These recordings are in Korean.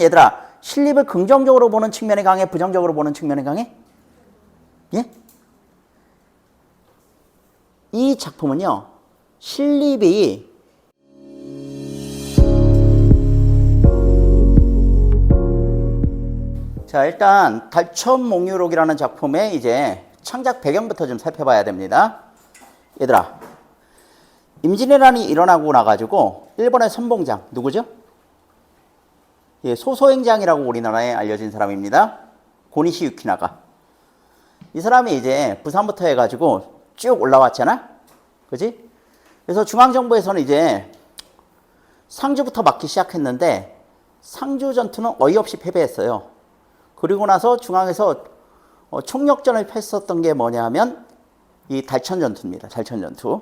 얘들아, 신립을 긍정적으로 보는 측면이 강해, 부정적으로 보는 측면이 강해? 예? 이 작품은요, 신립이 자, 일단 달천몽유록이라는 작품의 이제 창작 배경부터 좀 살펴봐야 됩니다. 얘들아, 임진왜란이 일어나고 나가지고 일본의 선봉장 누구죠? 예, 소소행장이라고 우리나라에 알려진 사람입니다. 고니시 유키나가. 이 사람이 이제 부산부터 해가지고 쭉 올라왔잖아, 그지? 그래서 중앙정부에서는 이제 상주부터 막기 시작했는데 상주 전투는 어이없이 패배했어요. 그리고 나서 중앙에서 총력전을 펼쳤던 게 뭐냐면 이 달천 전투입니다. 달천 전투.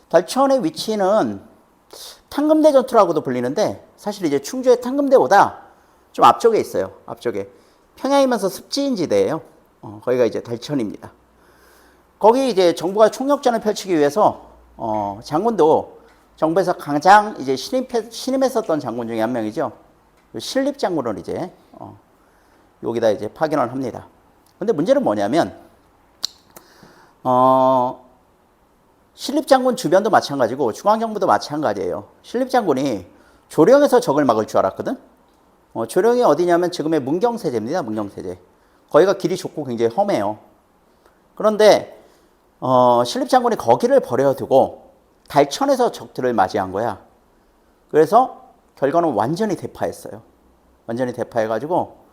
달천의 위치는 탕금대 전투라고도 불리는데 사실 이제 충주의 탕금대보다 좀 앞쪽에 있어요. 앞쪽에. 평양이면서 습지인지대예요. 거기가 이제 달천입니다. 거기 이제 정부가 총력전을 펼치기 위해서 장군도 정부에서 가장 이제 신임했었던 장군 중에 한 명이죠. 신립 장군을 이제 여기다 이제 파견을 합니다. 근데 문제는 뭐냐면 신립 장군 주변도 마찬가지고 중앙정부도 마찬가지예요. 신립 장군이 조령에서 적을 막을 줄 알았거든. 조령이 어디냐면 지금의 문경세제입니다. 문경세제. 거기가 길이 좁고 굉장히 험해요. 그런데 신립 장군이 거기를 버려두고 달천에서 적들을 맞이한 거야. 그래서 결과는 완전히 대파했어요. 완전히 대파해가지고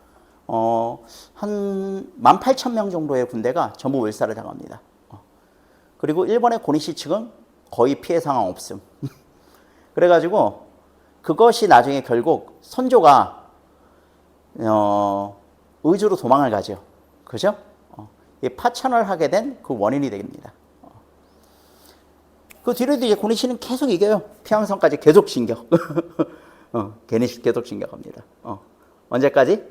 한 18,000명 정도의 군대가 전부 몰살을 당합니다. 그리고 일본의 고니시 측은 거의 피해 상황 없음. 그래가지고 그것이 나중에 결국 선조가 의주로 도망을 가죠. 그죠? 파천을 하게 된 그 원인이 됩니다. 그 뒤로도 이제 고니시는 계속 이겨요. 평양성까지 계속 진격. 계속 진격합니다. 언제까지?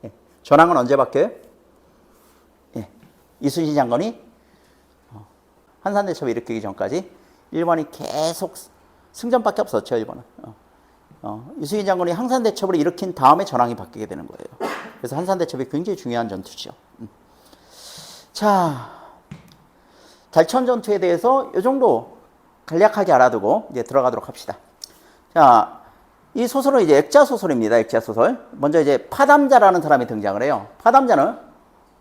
예. 전황은 언제 바뀌어요? 예. 이순신 장군이 한산대첩을 일으키기 전까지 일본이 계속 승전밖에 없었죠. 일본은. 이순신 장군이 한산대첩을 일으킨 다음에 전황이 바뀌게 되는 거예요. 그래서 한산대첩이 굉장히 중요한 전투죠. 자, 달천 전투에 대해서 이 정도 간략하게 알아두고 이제 들어가도록 합시다. 자, 이 소설은 이제 액자 소설입니다. 액자 소설. 먼저 이제 파담자라는 사람이 등장을 해요. 파담자는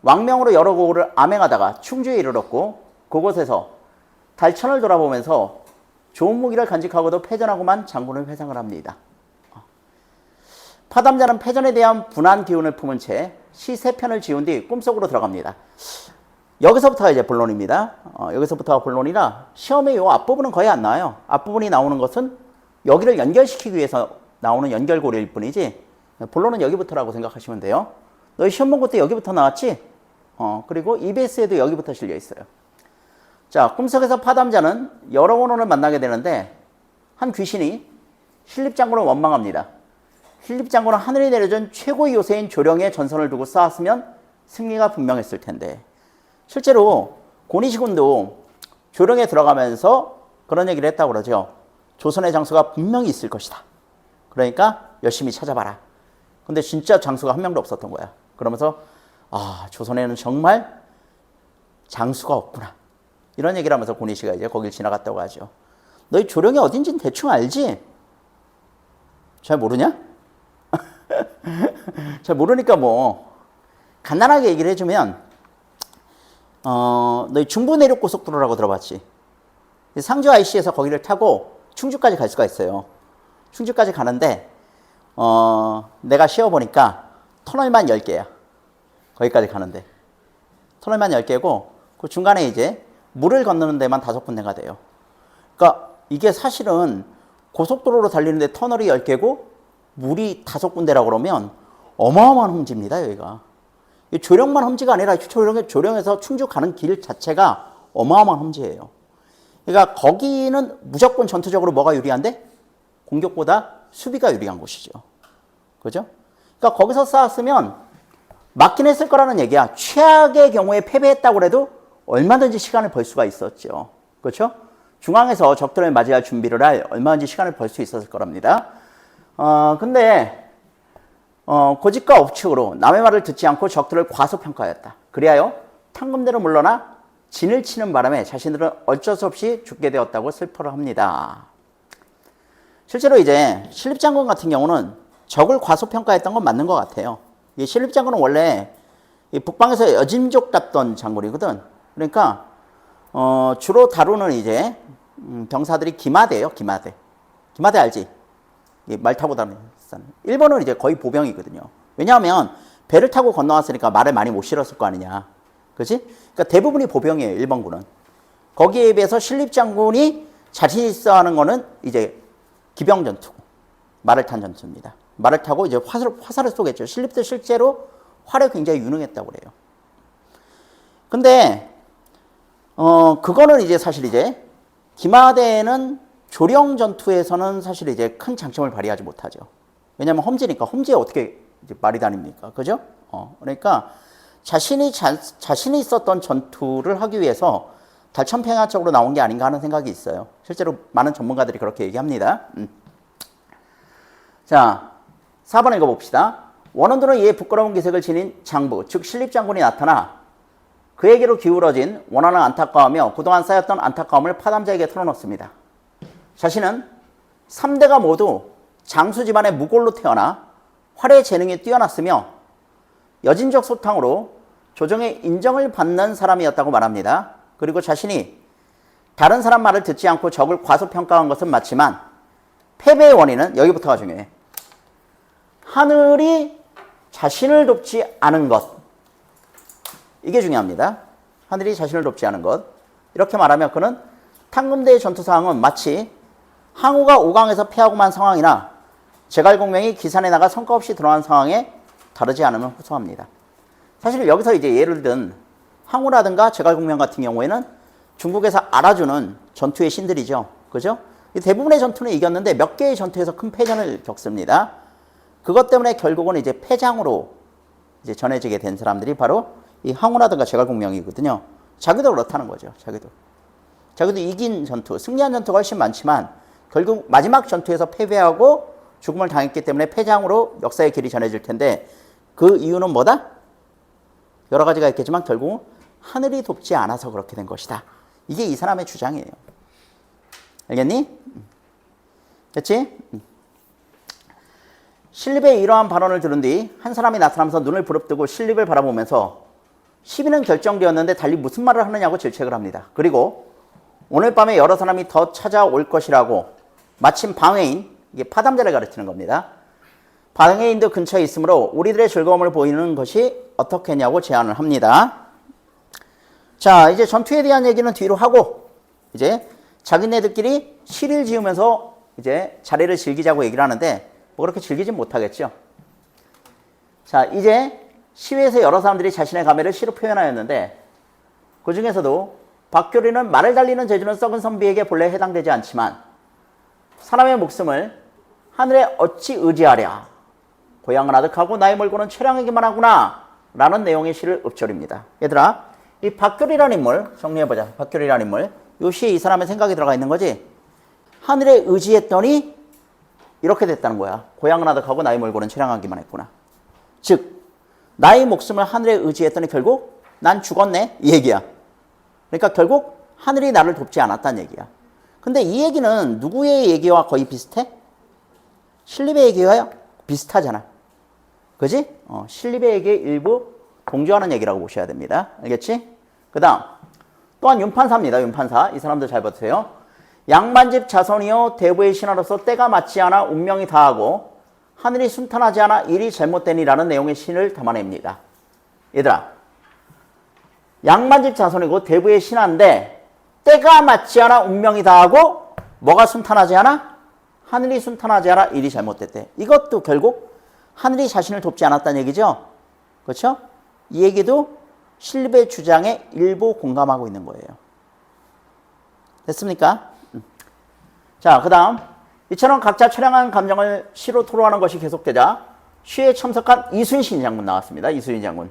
왕명으로 여러 고을을 암행하다가 충주에 이르렀고 그곳에서 달천을 돌아보면서 좋은 무기를 간직하고도 패전하고만 장군을 회상을 합니다. 파담자는 패전에 대한 분한 기운을 품은 채 시 3편을 지은 뒤 꿈속으로 들어갑니다. 여기서부터가 이제 본론입니다. 여기서부터가 본론이라 시험에 이 앞부분은 거의 안 나와요. 앞부분이 나오는 것은 여기를 연결시키기 위해서 나오는 연결고리일 뿐이지 본론은 여기부터라고 생각하시면 돼요. 너희 시험 본 것도 여기부터 나왔지? 그리고 EBS에도 여기부터 실려 있어요. 자, 꿈속에서 파담자는 여러 원혼을 만나게 되는데 한 귀신이 신립 장군을 원망합니다. 신립 장군은 하늘이 내려준 최고의 요새인 조령의 전선을 두고 싸웠으면 승리가 분명했을 텐데 실제로 고니시군도 조령에 들어가면서 그런 얘기를 했다고 그러죠. 조선의 장수가 분명히 있을 것이다. 그러니까 열심히 찾아봐라. 근데 진짜 장수가 한 명도 없었던 거야. 그러면서 조선에는 정말 장수가 없구나. 이런 얘기를 하면서 고니시가 이제 거길 지나갔다고 하죠. 너희 조령이 어딘지는 대충 알지? 잘 모르냐? 잘 모르니까 뭐 간단하게 얘기를 해주면 너희 중부내륙고속도로라고 들어봤지? 상주 IC에서 거기를 타고 충주까지 갈 수가 있어요. 충주까지 가는데 내가 씌워보니까 터널만 10개야. 거기까지 가는데 터널만 10개고 그 중간에 이제 물을 건너는 데만 5군데가 돼요. 그러니까 이게 사실은 고속도로로 달리는데 터널이 10개고 물이 5군데라고 그러면 어마어마한 험지입니다. 여기가. 조령만 험지가 아니라 조령에서 충주 가는 길 자체가 어마어마한 험지예요. 그러니까 거기는 무조건 전투적으로 뭐가 유리한데? 공격보다 수비가 유리한 곳이죠. 그죠? 그러니까 거기서 싸웠으면 맞긴 했을 거라는 얘기야. 최악의 경우에 패배했다고 해도 얼마든지 시간을 벌 수가 있었죠. 그렇죠? 중앙에서 적들을 맞이할 준비를 할 얼마든지 시간을 벌 수 있었을 거랍니다. 근데 고집과 억측으로 남의 말을 듣지 않고 적들을 과소평가하였다. 그리하여 탕금대로 물러나 진을 치는 바람에 자신들은 어쩔 수 없이 죽게 되었다고 슬퍼를 합니다. 실제로 이제 신립장군 같은 경우는 적을 과소평가했던 건 맞는 것 같아요. 이 신립장군은 원래 이 북방에서 여진족답던 장군이거든. 그러니까 주로 다루는 이제 병사들이 기마대예요. 기마대. 기마대 알지? 말 타고 다니는. 일본은 이제 거의 보병이거든요. 왜냐하면 배를 타고 건너왔으니까 말을 많이 못 실었을 거 아니냐. 그렇지? 그러니까 대부분이 보병이에요. 일본군은. 거기에 비해서 신립장군이 자신 있어 하는 거는 이제 기병 전투고 말을 탄 전투입니다. 말을 타고 이제 화살을 쏘겠죠. 신립도 실제로 활에 굉장히 유능했다고 그래요. 근데 그거는 이제 사실 이제 기마대는 조령 전투에서는 사실 이제 큰 장점을 발휘하지 못하죠. 왜냐하면 험지니까 험지에 어떻게 이제 말이 다닙니까? 그죠? 그러니까 자신이 있었던 전투를 하기 위해서 달천평야 쪽으로 나온 게 아닌가 하는 생각이 있어요. 실제로 많은 전문가들이 그렇게 얘기합니다. 자, 4번 읽어봅시다. 원원들은 이에 부끄러운 기색을 지닌 장부, 즉 신립장군이 나타나 그에게로 기울어진 원한은 안타까워하며 그동안 쌓였던 안타까움을 파담자에게 털어놓습니다. 자신은 3대가 모두 장수 집안의 무골로 태어나 활의 재능이 뛰어났으며 여진족 소탕으로 조정의 인정을 받는 사람이었다고 말합니다. 그리고 자신이 다른 사람 말을 듣지 않고 적을 과소평가한 것은 맞지만 패배의 원인은 여기부터가 중요해. 하늘이 자신을 돕지 않은 것. 이게 중요합니다. 하늘이 자신을 돕지 않은 것. 이렇게 말하면 그는 탕금대의 전투 상황은 마치 항우가 5강에서 패하고만 상황이나 제갈공명이 기산에 나가 성과 없이 드러난 상황에 다르지 않음을 호소합니다. 사실 여기서 이제 예를 든 항우라든가 제갈공명 같은 경우에는 중국에서 알아주는 전투의 신들이죠. 그죠? 대부분의 전투는 이겼는데 몇 개의 전투에서 큰 패전을 겪습니다. 그것 때문에 결국은 이제 패장으로 이제 전해지게 된 사람들이 바로 이 항우라든가 제갈공명이거든요. 자기도 그렇다는 거죠. 자기도 이긴 전투, 승리한 전투가 훨씬 많지만 결국 마지막 전투에서 패배하고 죽음을 당했기 때문에 패장으로 역사의 길이 전해질 텐데 그 이유는 뭐다? 여러 가지가 있겠지만 결국은 하늘이 돕지 않아서 그렇게 된 것이다. 이게 이 사람의 주장이에요. 알겠니? 됐지? 신립의 이러한 발언을 들은 뒤 한 사람이 나타나면서 눈을 부릅뜨고 신립을 바라보면서 시비는 결정되었는데 달리 무슨 말을 하느냐고 질책을 합니다. 그리고 오늘 밤에 여러 사람이 더 찾아올 것이라고 마침 방해인, 이게 파담자를 가르치는 겁니다. 방해인도 근처에 있으므로 우리들의 즐거움을 보이는 것이 어떻겠냐고 제안을 합니다. 자, 이제 전투에 대한 얘기는 뒤로 하고 이제 자기네들끼리 시를 지으면서 이제 자리를 즐기자고 얘기를 하는데 뭐 그렇게 즐기진 못하겠죠. 자, 이제 시위에서 여러 사람들이 자신의 감회를 시로 표현하였는데 그 중에서도 박교리는 말을 달리는 재주는 썩은 선비에게 본래 해당되지 않지만 사람의 목숨을 하늘에 어찌 의지하랴. 고향은 아득하고 나이 멀고는 처량하기만 하구나. 라는 내용의 시를 읊조립니다. 얘들아, 이 박교리라는 인물 정리해보자. 박교리라는 인물. 이 시에 이 사람의 생각이 들어가 있는 거지. 하늘에 의지했더니 이렇게 됐다는 거야. 고향은 아득하고 나이 멀고는 처량하기만 했구나. 즉 나의 목숨을 하늘에 의지했더니 결국 난 죽었네 이 얘기야. 그러니까 결국 하늘이 나를 돕지 않았다는 얘기야. 근데 이 얘기는 누구의 얘기와 거의 비슷해? 신립의 얘기와 비슷하잖아. 그지? 신립의 얘기의 일부 동조하는 얘기라고 보셔야 됩니다. 알겠지? 그 다음 또한 윤판사입니다. 윤판사. 이 사람들 잘 봐주세요. 양반집 자손이요 대부의 신하로서 때가 맞지 않아 운명이 다하고 하늘이 순탄하지 않아 일이 잘못되니라는 내용의 신을 담아냅니다. 얘들아, 양반집 자손이고 대부의 신하인데 때가 맞지 않아 운명이 다하고 뭐가 순탄하지 않아? 하늘이 순탄하지 않아 일이 잘못됐대. 이것도 결국 하늘이 자신을 돕지 않았다는 얘기죠. 그렇죠? 이 얘기도 신립의 주장에 일부 공감하고 있는 거예요. 됐습니까? 자, 그 다음 이처럼 각자 처량한 감정을 시로 토로하는 것이 계속되자 시에 참석한 이순신 장군 나왔습니다. 이순신 장군.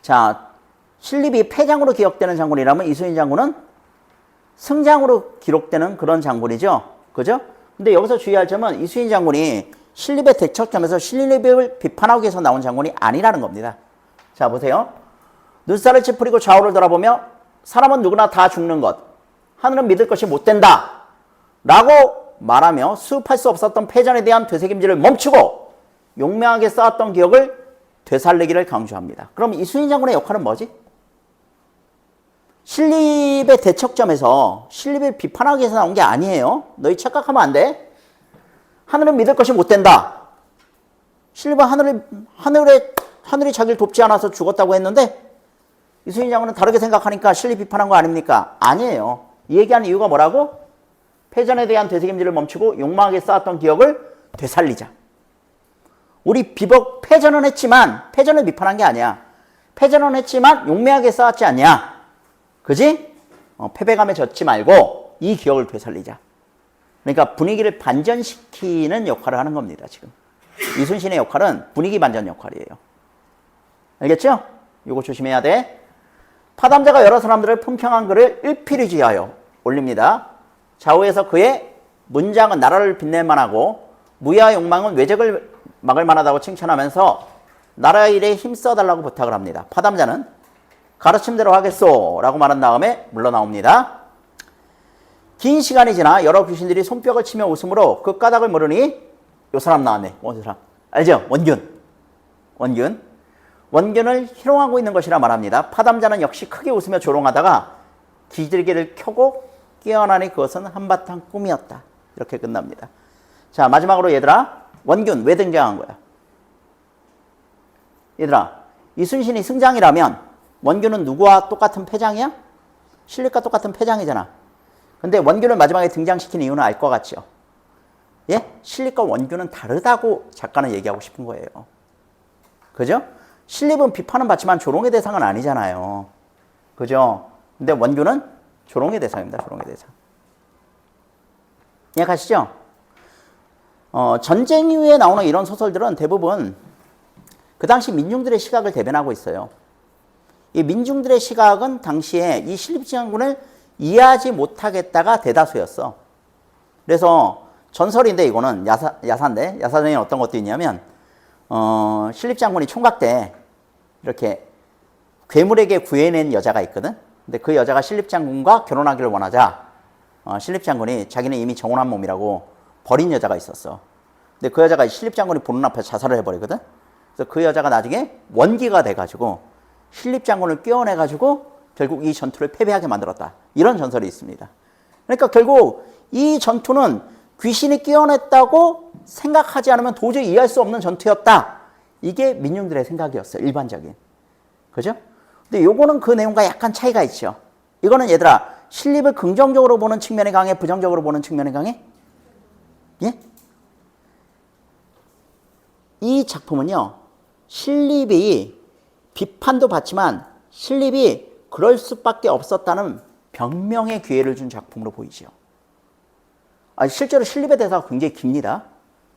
자, 신립이 패장으로 기억되는 장군이라면 이순신 장군은 승장으로 기록되는 그런 장군이죠. 그죠? 근데 여기서 주의할 점은 이순신 장군이 신립의 대척점에서 신립을 비판하기 위해서 나온 장군이 아니라는 겁니다. 자, 보세요. 눈살을 찌푸리고 좌우를 돌아보며 사람은 누구나 다 죽는 것, 하늘은 믿을 것이 못 된다 라고 말하며 수습할 수 없었던 패전에 대한 되새김질을 멈추고 용맹하게 쌓았던 기억을 되살리기를 강조합니다. 그럼 이순신 장군의 역할은 뭐지? 신립의 대척점에서 신립을 비판하기 위해서 나온 게 아니에요. 너희 착각하면 안 돼. 하늘은 믿을 것이 못 된다. 신립은 하늘이 자기를 돕지 않아서 죽었다고 했는데 이순신 장군은 다르게 생각하니까 신립 비판한 거 아닙니까? 아니에요. 이 얘기하는 이유가 뭐라고? 패전에 대한 되새김질을 멈추고 욕망하게 쌓았던 기억을 되살리자. 우리 비록 패전은 했지만 패전을 비판한 게 아니야. 패전은 했지만 용맹하게 쌓았지 않냐. 그지? 패배감에 젖지 말고 이 기억을 되살리자. 그러니까 분위기를 반전시키는 역할을 하는 겁니다. 지금 이순신의 역할은 분위기 반전 역할이에요. 알겠죠? 이거 조심해야 돼. 파담자가 여러 사람들을 품평한 글을 일필휘지하여 올립니다. 좌우에서 그의 문장은 나라를 빛낼 만하고 무야의 욕망은 외적을 막을 만하다고 칭찬하면서 나라 일에 힘써달라고 부탁을 합니다. 파담자는 가르침대로 하겠소 라고 말한 다음에 물러나옵니다. 긴 시간이 지나 여러 귀신들이 손뼉을 치며 웃음으로 그 까닭을 모르니 요 사람 나왔네. 이 사람 알죠? 원균을 희롱하고 있는 것이라 말합니다. 파담자는 역시 크게 웃으며 조롱하다가 기질개를 켜고 깨어나니 그것은 한바탕 꿈이었다. 이렇게 끝납니다. 자, 마지막으로 얘들아, 원균 왜 등장한 거야? 얘들아, 이순신이 승장이라면 원균은 누구와 똑같은 패장이야? 신립과 똑같은 패장이잖아. 근데 원균을 마지막에 등장시킨 이유는 알 것 같죠? 예? 신립과 원균은 다르다고 작가는 얘기하고 싶은 거예요. 그죠? 신립은 비판은 받지만 조롱의 대상은 아니잖아요. 그죠? 근데 원균은 조롱의 대상입니다. 조롱의 대상. 이해가시죠? 전쟁 이후에 나오는 이런 소설들은 대부분 그 당시 민중들의 시각을 대변하고 있어요. 이 민중들의 시각은 당시에 이 신립장군을 이해하지 못하겠다가 대다수였어. 그래서 전설인데 이거는 야사인데 야사전에 어떤 것도 있냐면 신립장군이 총각 때 이렇게 괴물에게 구해낸 여자가 있거든. 근데 그 여자가 신립장군과 결혼하기를 원하자 신립장군이 자기는 이미 정혼한 몸이라고 버린 여자가 있었어. 근데 그 여자가 신립장군이 보는 앞에서 자살을 해버리거든. 그래서 그 여자가 나중에 원기가 돼가지고 신립장군을 깨어내가지고 결국 이 전투를 패배하게 만들었다. 이런 전설이 있습니다. 그러니까 결국 이 전투는 귀신이 깨어냈다고 생각하지 않으면 도저히 이해할 수 없는 전투였다. 이게 민중들의 생각이었어요. 일반적인. 그죠? 근데 요거는 그 내용과 약간 차이가 있죠. 이거는 얘들아, 신립을 긍정적으로 보는 측면이 강해, 부정적으로 보는 측면이 강해? 예? 이 작품은요, 신립이 비판도 받지만 신립이 그럴 수밖에 없었다는 변명의 기회를 준 작품으로 보이죠. 실제로 신립의 대사가 굉장히 깁니다.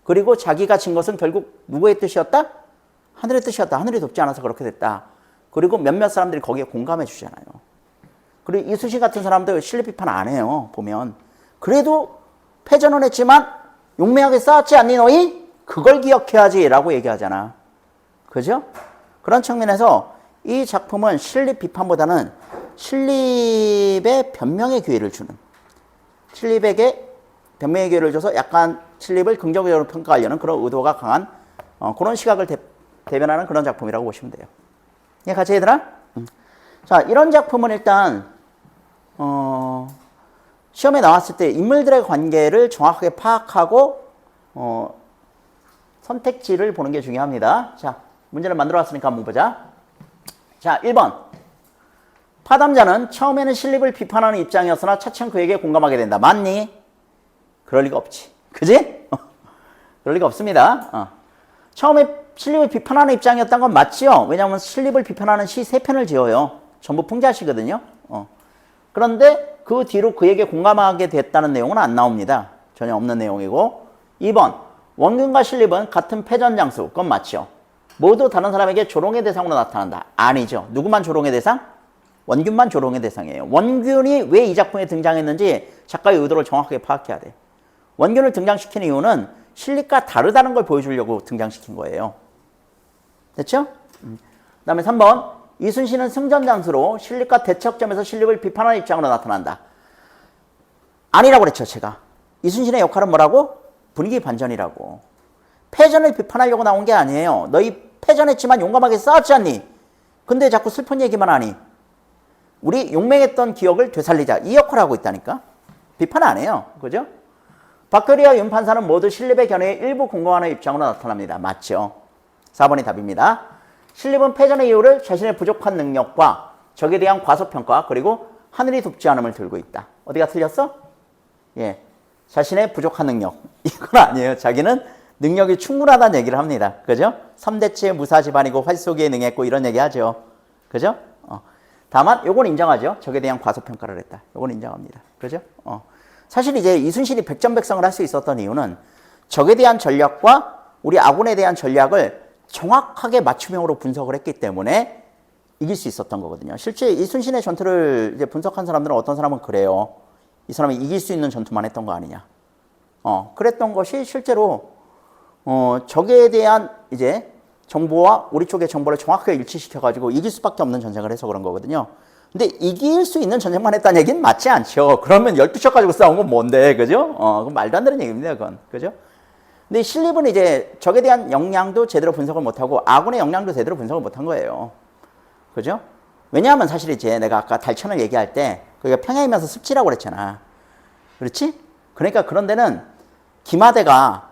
그리고 자기가 진 것은 결국 누구의 뜻이었다? 하늘의 뜻이었다. 하늘이 돕지 않아서 그렇게 됐다. 그리고 몇몇 사람들이 거기에 공감해 주잖아요. 그리고 이순신 같은 사람들 신립 비판 안 해요. 보면. 그래도 패전은 했지만 용맹하게 싸웠지 않니 너희? 그걸 기억해야지 라고 얘기하잖아. 그죠? 그런 측면에서 이 작품은 신립 비판보다는 신립의 변명의 기회를 주는, 신립에게 변명의 기회를 줘서 약간 신립을 긍정적으로 평가하려는 그런 의도가 강한 그런 시각을 대변하는 그런 작품이라고 보시면 돼요. 예, 같이 얘들아? 자, 이런 작품은 일단 시험에 나왔을 때 인물들의 관계를 정확하게 파악하고 선택지를 보는 게 중요합니다. 자, 문제를 만들어 왔으니까 한번 보자. 자, 1번. 파담자는 처음에는 신립을 비판하는 입장이었으나 차츰 그에게 공감하게 된다. 맞니? 그럴 리가 없지. 그지? 그럴 리가 없습니다. 처음에 신립을 비판하는 입장이었던 건 맞지요. 왜냐하면 신립을 비판하는 시 3편을 지어요. 전부 풍자시거든요. 그런데 그 뒤로 그에게 공감하게 됐다는 내용은 안 나옵니다. 전혀 없는 내용이고. 2번. 원균과 신립은 같은 패전 장수. 그건 맞죠. 모두 다른 사람에게 조롱의 대상으로 나타난다. 아니죠. 누구만 조롱의 대상? 원균만 조롱의 대상이에요. 원균이 왜 이 작품에 등장했는지 작가의 의도를 정확하게 파악해야 돼. 원균을 등장시키는 이유는 실립과 다르다는 걸 보여주려고 등장시킨 거예요. 됐죠? 그다음에 3번 이순신은 승전장수로 실립과 대척점에서 실립을 비판하는 입장으로 나타난다. 아니라고 그랬죠, 제가. 이순신의 역할은 뭐라고? 분위기 반전이라고. 패전을 비판하려고 나온 게 아니에요. 너희 패전했지만 용감하게 싸웠지 않니? 근데 자꾸 슬픈 얘기만 하니? 우리 용맹했던 기억을 되살리자. 이 역할을 하고 있다니까? 비판 안 해요. 그죠? 박거리와 윤 판사는 모두 실립의 견해에 일부 공감하는 입장으로 나타납니다. 맞죠? 4번이 답입니다. 실립은 패전의 이유를 자신의 부족한 능력과 적에 대한 과소평가 그리고 하늘이 돕지 않음을 들고 있다. 어디가 틀렸어? 예, 자신의 부족한 능력. 이건 아니에요. 자기는 능력이 충분하다는 얘기를 합니다. 그죠? 3대체 무사 집안이고 활쏘기에 능했고 이런 얘기 하죠. 그죠? 다만 요건 인정하죠. 적에 대한 과소평가를 했다. 요건 인정합니다. 그죠? 사실 이제 이순신이 백전백승을 할 수 있었던 이유는 적에 대한 전략과 우리 아군에 대한 전략을 정확하게 맞춤형으로 분석을 했기 때문에 이길 수 있었던 거거든요. 실제 이순신의 전투를 이제 분석한 사람들은 어떤 사람은 그래요. 이 사람이 이길 수 있는 전투만 했던 거 아니냐. 그랬던 것이 실제로 적에 대한 이제 정보와 우리 쪽의 정보를 정확하게 일치시켜가지고 이길 수밖에 없는 전쟁을 해서 그런 거거든요. 근데 이길 수 있는 전쟁만 했다는 얘기는 맞지 않죠. 그러면 12척 가지고 싸운 건 뭔데, 그죠? 그건 말도 안 되는 얘기입니다, 그건. 그죠? 근데 실립은 이제 적에 대한 역량도 제대로 분석을 못하고 아군의 역량도 제대로 분석을 못한 거예요. 그죠? 왜냐하면 사실 이제 내가 아까 달천을 얘기할 때 그게 평양이면서 습지라고 그랬잖아. 그렇지? 그러니까 그런 데는 기마대가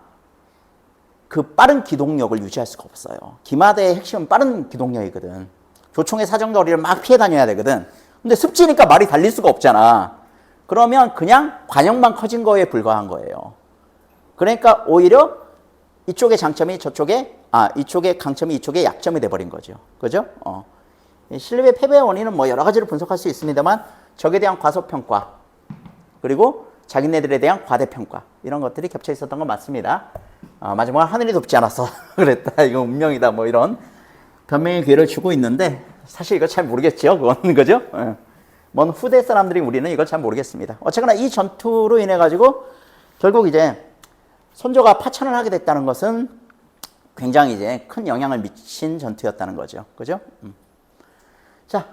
그 빠른 기동력을 유지할 수가 없어요. 기마대의 핵심은 빠른 기동력이거든. 조총의 사정거리를 막 피해 다녀야 되거든. 근데 습지니까 말이 달릴 수가 없잖아. 그러면 그냥 관역만 커진 거에 불과한 거예요. 그러니까 오히려 이쪽의 장점이 이쪽의 강점이 이쪽의 약점이 돼버린 거죠. 그죠? 실립의 패배의 원인은 뭐 여러 가지로 분석할 수 있습니다만 적에 대한 과소평가 그리고 자기네들에 대한 과대평가 이런 것들이 겹쳐 있었던 건 맞습니다. 마지막에 하늘이 돕지 않았어. 그랬다. 이거 운명이다. 뭐 이런 변명의 기회를 주고 있는데 사실 이거 잘 모르겠죠. 그건 그죠? 먼 후대 사람들이 우리는 이걸 잘 모르겠습니다. 어쨌거나 이 전투로 인해 가지고 결국 이제 손조가 파천을 하게 됐다는 것은 굉장히 이제 큰 영향을 미친 전투였다는 거죠. 그죠? 자.